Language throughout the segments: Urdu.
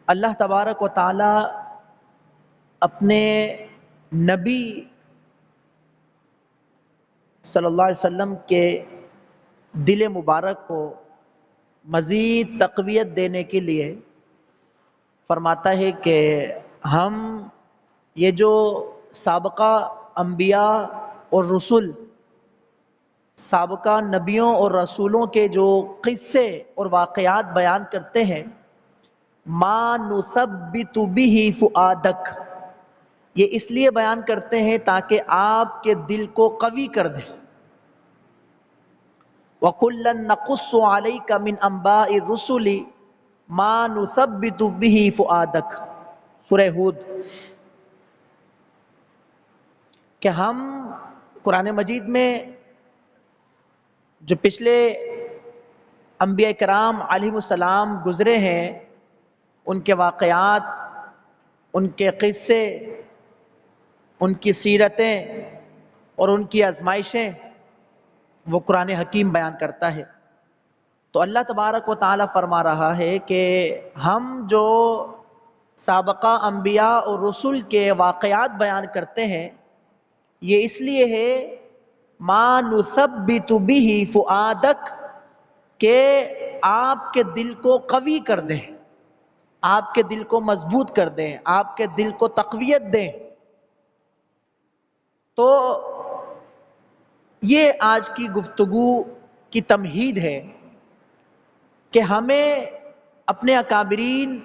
اللہ تبارک و تعالی اپنے نبی صلی اللہ علیہ وسلم کے دل مبارک کو مزید تقویت دینے کے لیے فرماتا ہے کہ ہم یہ جو سابقہ انبیاء اور رسول، سابقہ نبیوں اور رسولوں کے جو قصے اور واقعات بیان کرتے ہیں، ما نثبت به فؤادک، یہ اس لیے بیان کرتے ہیں تاکہ آپ کے دل کو قوی کر دیں۔ وَكُلًّا نَقُصُّ عَلَيْكَ مِنْ أَنْبَاءِ الرُّسُلِ مَا نُثَبِّتُ بِهِ فُؤَادَكَ، سورہ ہود۔ کہ ہم قرآن مجید میں جو پچھلے انبیاء کرام علیہ السلام گزرے ہیں، ان کے واقعات، ان کے قصے، ان کی سیرتیں اور ان کی آزمائشیں وہ قرآن حکیم بیان کرتا ہے۔ تو اللہ تبارک و تعالی فرما رہا ہے کہ ہم جو سابقہ انبیاء اور رسول کے واقعات بیان کرتے ہیں، یہ اس لیے ہے ما نثبت به فؤادک، کہ آپ کے دل کو قوی کر دیں، آپ کے دل کو مضبوط کر دیں، آپ کے دل کو تقویت دیں۔ تو یہ آج کی گفتگو کی تمہید ہے کہ ہمیں اپنے اکابرین،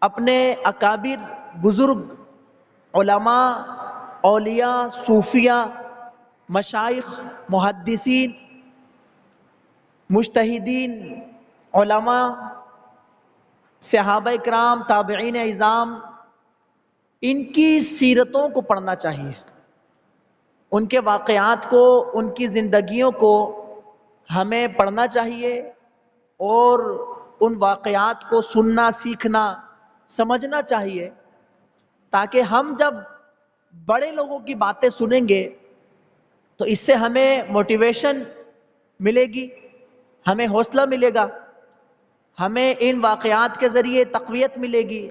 اپنے اکابر بزرگ علماء، اولیاء، صوفیاء، مشائخ، محدثین، مجتہدین، علماء، صحابہ کرام، تابعین اعظام، ان کی سیرتوں کو پڑھنا چاہیے، ان کے واقعات کو، ان کی زندگیوں کو ہمیں پڑھنا چاہیے اور ان واقعات کو سننا، سیکھنا، سمجھنا چاہیے، تاکہ ہم جب بڑے لوگوں کی باتیں سنیں گے تو اس سے ہمیں موٹیویشن ملے گی، ہمیں حوصلہ ملے گا، ہمیں ان واقعات کے ذریعے تقویت ملے گی۔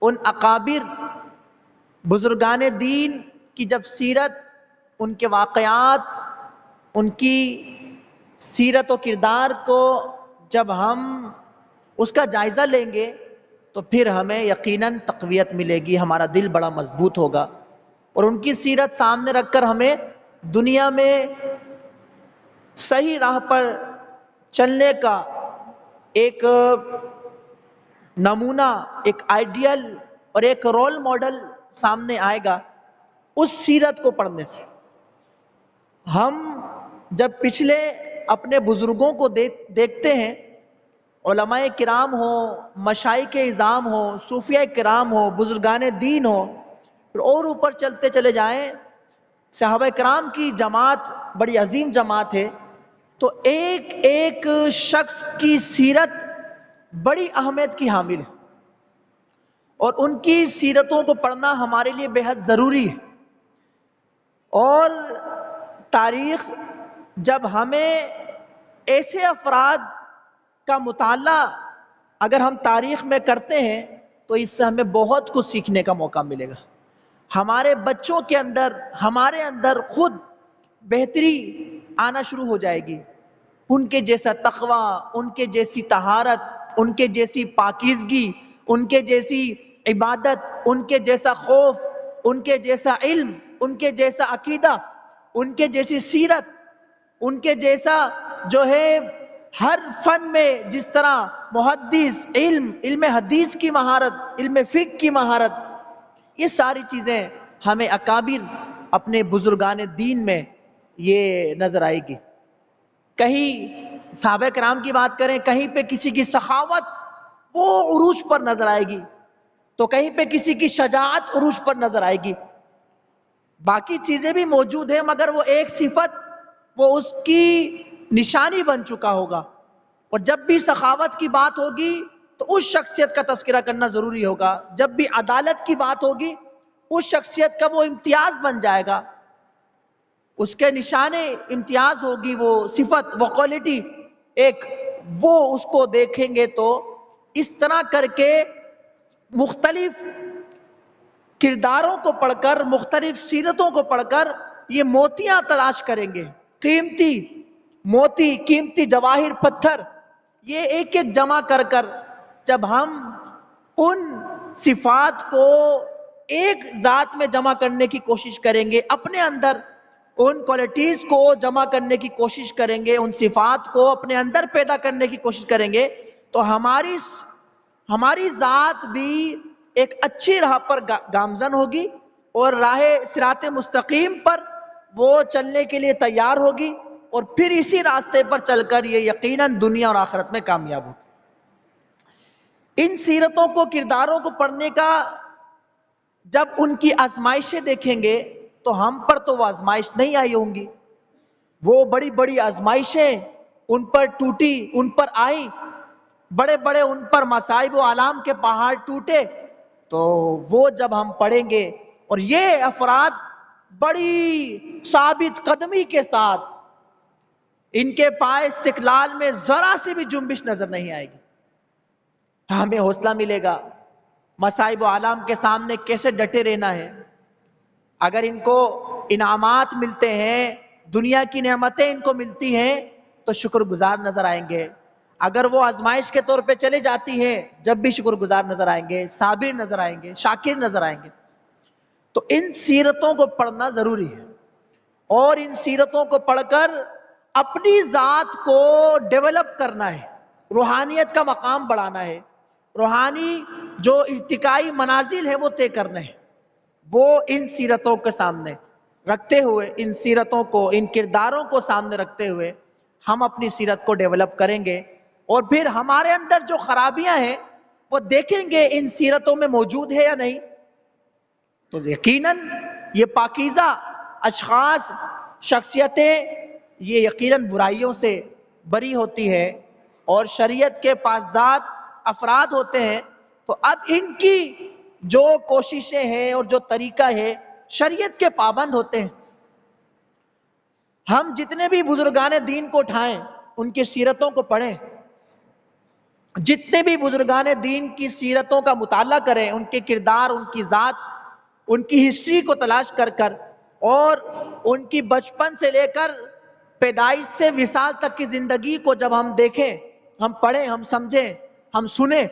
ان اکابر بزرگان دین کی جب سیرت، ان کے واقعات، ان کی سیرت و کردار کو جب ہم اس کا جائزہ لیں گے تو پھر ہمیں یقیناً تقویت ملے گی، ہمارا دل بڑا مضبوط ہوگا، اور ان کی سیرت سامنے رکھ کر ہمیں دنیا میں صحیح راہ پر چلنے کا ایک نمونہ، ایک آئیڈیل اور ایک رول ماڈل سامنے آئے گا اس سیرت کو پڑھنے سے۔ ہم جب پچھلے اپنے بزرگوں کو دیکھتے ہیں، علماء کرام ہوں، مشائخ اعظام ہوں، صوفیاء کرام ہوں، بزرگان دین ہوں، اور اوپر چلتے چلے جائیں، صحابہ کرام کی جماعت بڑی عظیم جماعت ہے، تو ایک ایک شخص کی سیرت بڑی اہمیت کی حامل ہے، اور ان کی سیرتوں کو پڑھنا ہمارے لیے بے حد ضروری ہے۔ اور تاریخ جب ہمیں ایسے افراد کا مطالعہ اگر ہم تاریخ میں کرتے ہیں تو اس سے ہمیں بہت کچھ سیکھنے کا موقع ملے گا۔ ہمارے بچوں کے اندر، ہمارے اندر خود بہتری آنا شروع ہو جائے گی، ان کے جیسا تقویٰ، ان کے جیسی طہارت، ان کے جیسی پاکیزگی، ان کے جیسی عبادت، ان کے جیسا خوف، ان کے جیسا علم، ان کے جیسا عقیدہ، ان کے جیسی سیرت، ان کے جیسا جو ہے ہر فن میں جس طرح محدث، علم حدیث کی مہارت، علم فقہ کی مہارت، یہ ساری چیزیں ہمیں اکابر اپنے بزرگان دین میں یہ نظر آئے گی۔ کہیں صحابہ کرام کی بات کریں، کہیں پہ کسی کی سخاوت وہ عروج پر نظر آئے گی، تو کہیں پہ کسی کی شجاعت عروج پر نظر آئے گی۔ باقی چیزیں بھی موجود ہیں مگر وہ ایک صفت وہ اس کی نشانی بن چکا ہوگا، اور جب بھی سخاوت کی بات ہوگی تو اس شخصیت کا تذکرہ کرنا ضروری ہوگا، جب بھی عدالت کی بات ہوگی اس شخصیت کا وہ امتیاز بن جائے گا، اس کے نشانے امتیاز ہوگی، وہ صفت، وہ کوالٹی ایک، وہ اس کو دیکھیں گے تو اس طرح کر کے مختلف کرداروں کو پڑھ کر، مختلف سیرتوں کو پڑھ کر یہ موتیاں تلاش کریں گے، قیمتی موتی، قیمتی جواہر پتھر، یہ ایک ایک جمع کر کر جب ہم ان صفات کو ایک ذات میں جمع کرنے کی کوشش کریں گے، اپنے اندر ان کوالٹیز کو جمع کرنے کی کوشش کریں گے، ان صفات کو اپنے اندر پیدا کرنے کی کوشش کریں گے، تو ہماری ذات بھی ایک اچھی راہ پر گامزن ہوگی اور راہ صراط مستقیم پر وہ چلنے کے لیے تیار ہوگی، اور پھر اسی راستے پر چل کر یہ یقیناً دنیا اور آخرت میں کامیاب ہوگی۔ ان سیرتوں کو، کرداروں کو پڑھنے کا جب ان کی آزمائشیں دیکھیں گے تو ہم پر تو وہ آزمائش نہیں آئی ہوں گی، وہ بڑی بڑی آزمائشیں ان پر ٹوٹی، ان پر آئیں، بڑے بڑے ان پر مصائب و آلام کے پہاڑ ٹوٹے، تو وہ جب ہم پڑھیں گے اور یہ افراد بڑی ثابت قدمی کے ساتھ، ان کے پائے استقلال میں ذرا سی بھی جنبش نظر نہیں آئے گی، ہمیں حوصلہ ملے گا مصائب و آلام کے سامنے کیسے ڈٹے رہنا ہے۔ اگر ان کو انعامات ملتے ہیں، دنیا کی نعمتیں ان کو ملتی ہیں تو شکر گزار نظر آئیں گے، اگر وہ آزمائش کے طور پہ چلے جاتی ہیں جب بھی شکر گزار نظر آئیں گے، صابر نظر آئیں گے، شاکر نظر آئیں گے۔ تو ان سیرتوں کو پڑھنا ضروری ہے، اور ان سیرتوں کو پڑھ کر اپنی ذات کو ڈیولپ کرنا ہے، روحانیت کا مقام بڑھانا ہے، روحانی جو ارتقائی منازل ہے وہ طے کرنا ہے، وہ ان سیرتوں کے سامنے رکھتے ہوئے، ان سیرتوں کو، ان کرداروں کو سامنے رکھتے ہوئے ہم اپنی سیرت کو ڈیولپ کریں گے، اور پھر ہمارے اندر جو خرابیاں ہیں وہ دیکھیں گے ان سیرتوں میں موجود ہے یا نہیں، تو یقیناً یہ پاکیزہ اشخاص، شخصیتیں، یہ یقیناً برائیوں سے بری ہوتی ہے اور شریعت کے پاسدار افراد ہوتے ہیں، تو اب ان کی جو کوششیں ہیں اور جو طریقہ ہے شریعت کے پابند ہوتے ہیں۔ ہم جتنے بھی بزرگان دین کو اٹھائیں، ان کی سیرتوں کو پڑھیں، جتنے بھی بزرگان دین کی سیرتوں کا مطالعہ کریں، ان کے کردار، ان کی ذات، ان کی ہسٹری کو تلاش کر کر، اور ان کی بچپن سے لے کر پیدائش سے وصال تک کی زندگی کو جب ہم دیکھیں، ہم پڑھیں، ہم سمجھیں، ہم سنیں،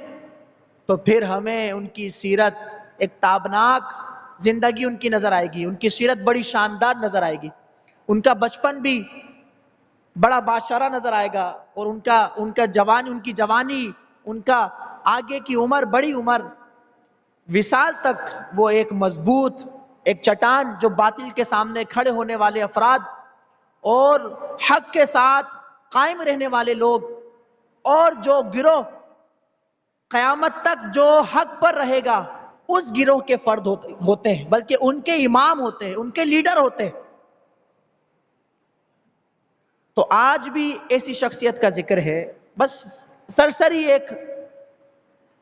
تو پھر ہمیں ان کی سیرت ایک تابناک زندگی ان کی نظر آئے گی، ان کی سیرت بڑی شاندار نظر آئے گی، ان کا بچپن بھی بڑا باشرہ نظر آئے گا، اور ان کی جوانی، ان کا آگے کی عمر، بڑی عمر، وصال تک وہ ایک مضبوط، ایک چٹان، جو باطل کے سامنے کھڑے ہونے والے افراد اور حق کے ساتھ قائم رہنے والے لوگ، اور جو گروہ قیامت تک جو حق پر رہے گا اس گروہ کے فرد ہوتے ہیں، بلکہ ان کے امام ہوتے ہیں، ان کے لیڈر ہوتے ہیں۔ تو آج بھی ایسی شخصیت کا ذکر ہے، بس سرسری ایک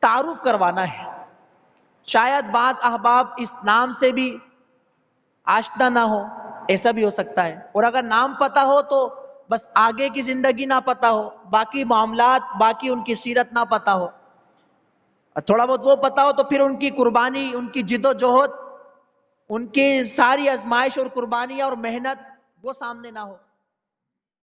تعارف کروانا ہے، شاید بعض احباب اس نام سے بھی آشنا نہ ہو، ایسا بھی ہو سکتا ہے، اور اگر نام پتہ ہو تو بس آگے کی زندگی نہ پتہ ہو، باقی معاملات، باقی ان کی سیرت نہ پتہ ہو، تھوڑا بہت وہ پتہ ہو تو پھر ان کی قربانی، ان کی جد و جہد، ان کی ساری آزمائش اور قربانیاں اور محنت وہ سامنے نہ ہو۔